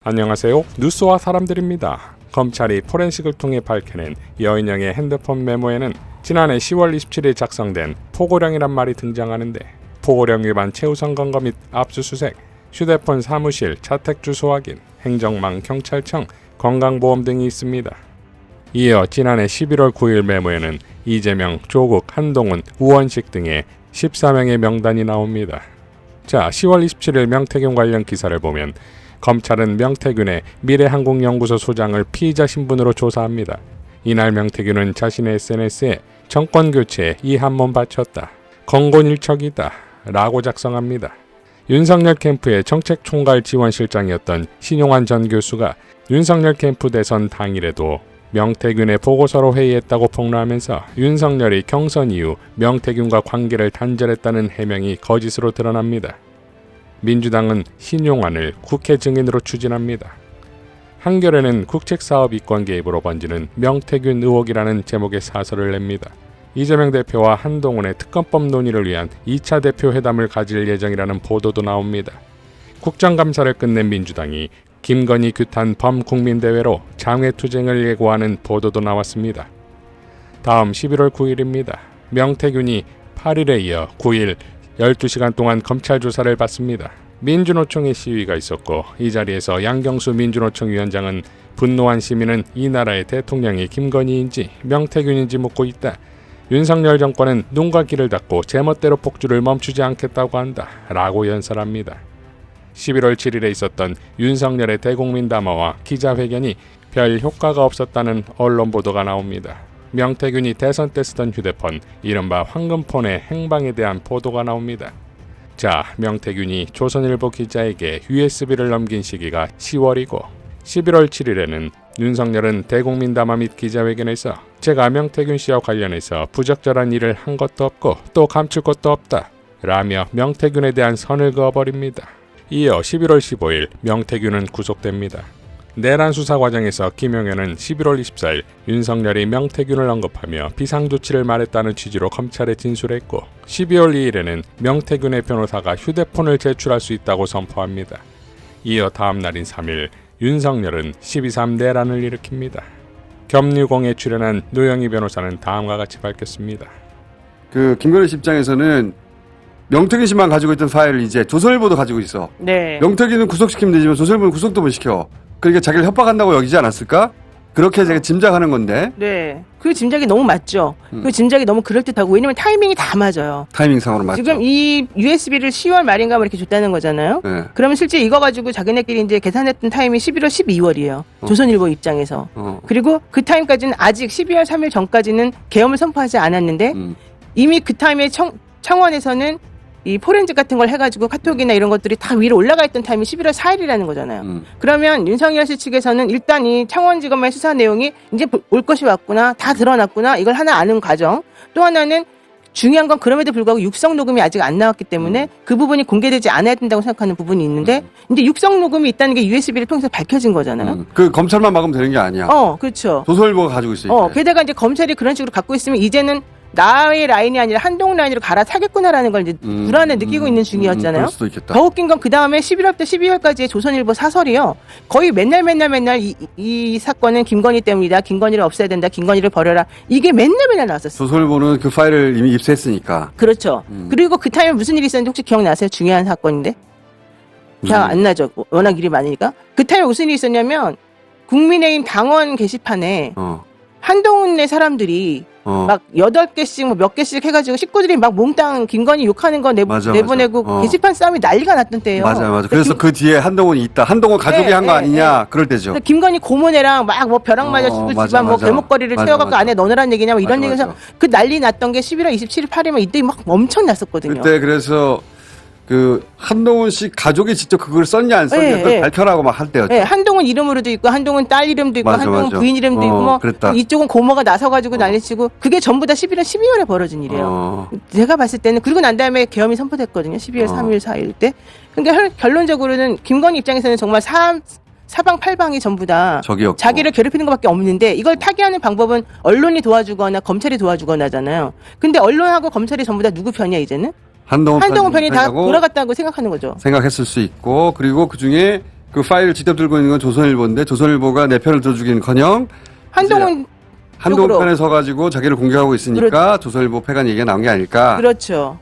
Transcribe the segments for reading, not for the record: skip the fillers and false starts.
안녕하세요. 뉴스와 사람들입니다. 검찰이 포렌식을 통해 밝혀낸 여인영의 핸드폰 메모에는 지난해 10월 27일 작성된 포고령이란 말이 등장하는데, 포고령 위반 최우선 검거 및 압수수색, 휴대폰 사무실, 자택 주소 확인, 행정망, 경찰청, 건강보험 등이 있습니다. 이어 지난해 11월 9일 메모에는 이재명, 조국, 한동훈, 우원식 등의 14명의 명단이 나옵니다. 자, 10월 27일 명태균 관련 기사를 보면 검찰은 명태균의 미래한국연구소 소장을 피의자 신분으로 조사합니다. 이날 명태균은 자신의 SNS에 정권교체에 이 한몸 바쳤다, 건곤일척이다 라고 작성합니다. 윤석열 캠프의 정책총괄 지원실장이었던 신용환 전 교수가 윤석열 캠프 대선 당일에도 명태균의 보고서로 회의했다고 폭로하면서 윤석열이 경선 이후 명태균과 관계를 단절했다는 해명이 거짓으로 드러납니다. 민주당은 신용환을 국회 증인으로 추진합니다. 한겨레는 국책사업 이권 개입으로 번지는 명태균 의혹이라는 제목의 사설을 냅니다. 이재명 대표와 한동훈의 특검법 논의를 위한 2차 대표 회담을 가질 예정이라는 보도도 나옵니다. 국정감사를 끝낸 민주당이 김건희 규탄 범국민대회로 장외투쟁을 예고하는 보도도 나왔습니다. 다음 11월 9일입니다. 명태균이 8일에 이어 9일 12시간 동안 검찰 조사를 받습니다. 민주노총의 시위가 있었고, 이 자리에서 양경수 민주노총 위원장은 분노한 시민은 이 나라의 대통령이 김건희인지 명태균인지 묻고 있다. 윤석열 정권은 눈과 귀를 닫고 제멋대로 폭주를 멈추지 않겠다고 한다 라고 연설합니다. 11월 7일에 있었던 윤석열의 대국민 담화와 기자회견이 별 효과가 없었다는 언론 보도가 나옵니다. 명태균이 대선 때 쓰던 휴대폰, 이른바 황금폰의 행방에 대한 보도가 나옵니다. 자, 명태균이 조선일보 기자에게 USB를 넘긴 시기가 10월이고 11월 7일에는 윤석열은 대국민 담화 및 기자회견에서 제가 명태균 씨와 관련해서 부적절한 일을 한 것도 없고 또 감출 것도 없다 라며 명태균에 대한 선을 그어버립니다. 이어 11월 15일 명태균은 구속됩니다. 내란 수사 과정에서 김용현은 11월 24일 윤석열이 명태균을 언급하며 비상조치를 말했다는 취지로 검찰에 진술했고, 12월 2일에는 명태균의 변호사가 휴대폰을 제출할 수 있다고 선포합니다. 이어 다음 날인 3일 윤석열은 12.3 내란을 일으킵니다. 겸유공에 출연한 노영희 변호사는 다음과 같이 밝혔습니다. 김건희 씨 입장에서는 명태균 씨만 가지고 있던 파일을 이제 조선일보도 가지고 있어. 네. 명태균은 구속시키면 되지만 조선일보는 구속도 못 시켜. 그러니까 자기를 협박한다고 여기지 않았을까? 그렇게 제가 짐작하는 건데. 네. 그 짐작이 너무 맞죠. 그 짐작이 너무 그럴듯하고, 왜냐면 타이밍이 다 맞아요. 타이밍상으로 맞죠. 지금 이 USB를 10월 말인가 뭐 이렇게 줬다는 거잖아요. 네. 그러면 실제 이거 가지고 자기네끼리 이제 계산했던 타임이 11월 12월이에요. 조선일보 입장에서. 그리고 그 타임까지는 아직 12월 3일 전까지는 계엄을 선포하지 않았는데 이미 그 타임에 청원에서는 이 포렌식 같은 걸 해가지고 카톡이나 이런 것들이 다 위로 올라가 있던 타임이 11월 4일이라는 거잖아요. 그러면 윤석열 씨 측에서는 일단 이 창원지검의 수사 내용이 이제 올 것이 왔구나, 다 드러났구나, 이걸 하나 아는 과정. 또 하나는 중요한 건 그럼에도 불구하고 육성 녹음이 아직 안 나왔기 때문에 그 부분이 공개되지 않아야 된다고 생각하는 부분이 있는데, 이제 육성 녹음이 있다는 게 USB를 통해서 밝혀진 거잖아요. 그 검찰만 막으면 되는 게 아니야. 그렇죠. 조선일보가 가지고 있어. 게다가 이제 검찰이 그런 식으로 갖고 있으면 이제는 나의 라인이 아니라 한동훈 라인으로 갈아타겠구나라는 걸 이제 불안을 느끼고 있는 중이었잖아요. 그럴 수도 있겠다. 더 웃긴 건 그 다음에 11월부터 12월까지의 조선일보 사설이요. 거의 맨날 이 사건은 김건희 때문이다. 김건희를 없애야 된다. 김건희를 버려라. 이게 맨날 나왔었어요. 조선일보는 그 파일을 이미 입수했으니까. 그렇죠. 그리고 그 타임에 무슨 일이 있었는지 혹시 기억나세요? 중요한 사건인데. 잘 안 나죠. 워낙 일이 많으니까. 그 타임에 무슨 일이 있었냐면 국민의힘 당원 게시판에 한동훈의 사람들이 막 8개씩 뭐 몇 개씩 해가지고 식구들이 막 몽땅 김건희 욕하는 거 내보내고 게시판 싸움이 난리가 났던 때예요. 맞아. 그래서 그 뒤에 한동훈이 있다. 한동훈 가족이 한 거 아니냐. 그럴 때죠. 김건희 고모네랑 막 뭐 벼락 맞아 죽을 집안 뭐 골목거리를 채워갖고 안에 넣으라는 얘기냐 뭐 이런 얘기해서 그 난리 났던 게 11월 27일 8일이면 이때 막 엄청 났었거든요. 그때 그래서 그 한동훈 씨 가족이 직접 그걸 썼냐 안 썼냐 그걸 밝혀라고 막 할 때였죠. 네, 한동훈 이름으로도 있고 한동훈 딸 이름도 있고 한동훈 부인 이름도 있고 뭐 그랬다. 이쪽은 고모가 나서가지고 난리치고 그게 전부 다 11월 12월에 벌어진 일이에요. 제가 봤을 때는 그리고 난 다음에 계엄이 선포됐거든요. 12월 3일 4일 때. 그러니까 결론적으로는 김건희 입장에서는 정말 사방팔방이 전부 다 적이었고. 자기를 괴롭히는 것밖에 없는데, 이걸 타개하는 방법은 언론이 도와주거나 검찰이 도와주거나잖아요. 근데 언론하고 검찰이 전부 다 누구 편이야 이제는? 한동훈 편이 다 돌아갔다고 생각하는 거죠. 생각했을 수 있고, 그리고 그 중에 그 파일을 직접 들고 있는 건 조선일보인데 조선일보가 내 편을 들어주기는커녕 한동훈 한동훈 쪽으로. 편에 서가지고 자기를 공격하고 있으니까 조선일보 패간 얘기가 나온 게 아닐까. 그렇죠.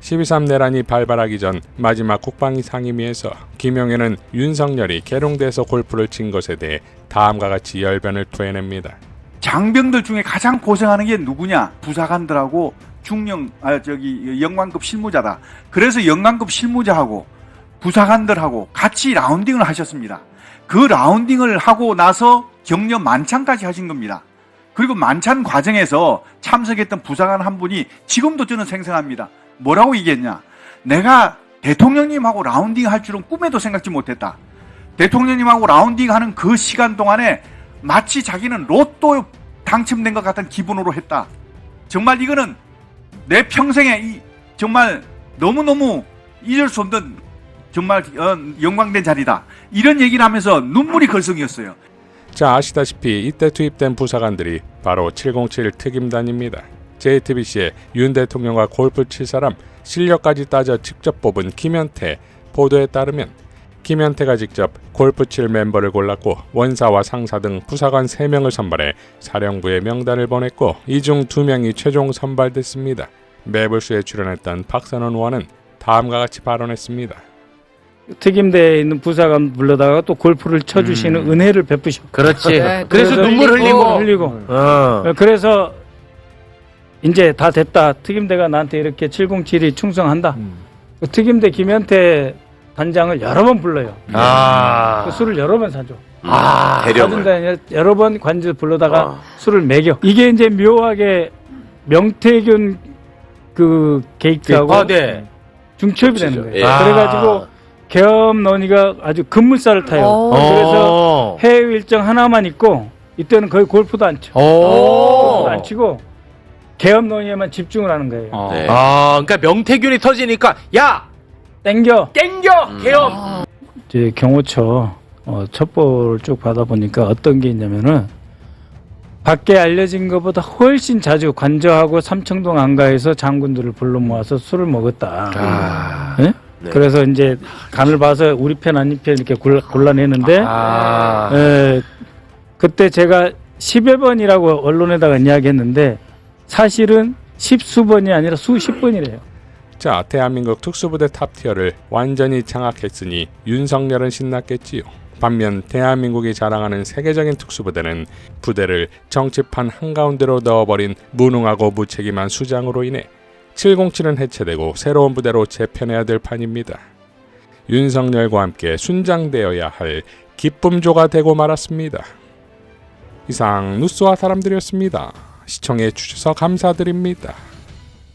12.3 내란이 발발하기 전 마지막 국방위 상임위에서 김용현은 윤석열이 계룡대에서 골프를 친 것에 대해 다음과 같이 열변을 토해냅니다. 장병들 중에 가장 고생하는 게 누구냐? 부사관들하고 영관급 실무자다. 그래서 영관급 실무자하고 부사관들하고 같이 라운딩을 하셨습니다. 그 라운딩을 하고 나서 격려 만찬까지 하신 겁니다. 그리고 만찬 과정에서 참석했던 부사관 한 분이 지금도 저는 생생합니다. 뭐라고 얘기했냐? 내가 대통령님하고 라운딩 할 줄은 꿈에도 생각지 못했다. 대통령님하고 라운딩 하는 그 시간 동안에 마치 자기는 로또 당첨된 것 같은 기분으로 했다. 정말 이거는 내 평생에 정말 너무너무 잊을 수 없는 정말 영광된 자리다. 이런 얘기를 하면서 눈물이 걸성이었어요. 자, 아시다시피 이때 투입된 부사관들이 바로 707 특임단입니다. JTBC의 윤 대통령과 골프 칠 사람 실력까지 따져 직접 뽑은 김현태 보도에 따르면 김현태가 직접 골프 칠 멤버를 골랐고 원사와 상사 등 부사관 3명을 선발해 사령부에 명단을 보냈고 이 중 2명이 최종 선발됐습니다. 매불수에 출연했던 박선원 의원은 다음과 같이 발언했습니다. 특임대에 있는 부사관 불러다가 또 골프를 쳐주시는 은혜를 베푸셨고 그렇지. 네, 그래서 눈물 흘리고. 그래서 이제 다 됐다. 특임대가 나한테 이렇게 707이 충성한다. 그 특임대 김현태 단장을 여러 번 불러요. 그 술을 여러 번 사줘. 사준다 여러 번 관저 불러다가 술을 먹여. 이게 이제 묘하게 명태균 그 게이트하고 중첩이 되는 거예요. 그래가지고 계엄 논의가 아주 급물살을 타요. 그래서 해외 일정 하나만 있고 이때는 거의 골프도 안 쳐. 골프도 안 치고 계엄 논의에만 집중을 하는 거예요. 그러니까 명태균이 터지니까 야 땡겨 계엄. 이제 경호처 첩보를 쭉 받아보니까 어떤 게 있냐면은 밖에 알려진 것보다 훨씬 자주 관저하고 삼청동 안가에서 장군들을 불러 모아서 술을 먹었다. 네? 네. 그래서 이제 간을 봐서 우리 편 아닌 편 이렇게 골라내는데 그때 제가 10여 번이라고 언론에다가 이야기했는데 사실은 10수번이 아니라 수십 번이래요. 자, 대한민국 특수부대 탑티어를 완전히 장악했으니 윤석열은 신났겠지요. 반면 대한민국이 자랑하는 세계적인 특수부대는 부대를 정치판 한가운데로 넣어버린 무능하고 무책임한 수장으로 인해 707은 해체되고 새로운 부대로 재편해야 될 판입니다. 윤석열과 함께 순장되어야 할 기쁨조가 되고 말았습니다. 이상 뉴스와 사람들이었습니다. 시청해 주셔서 감사드립니다.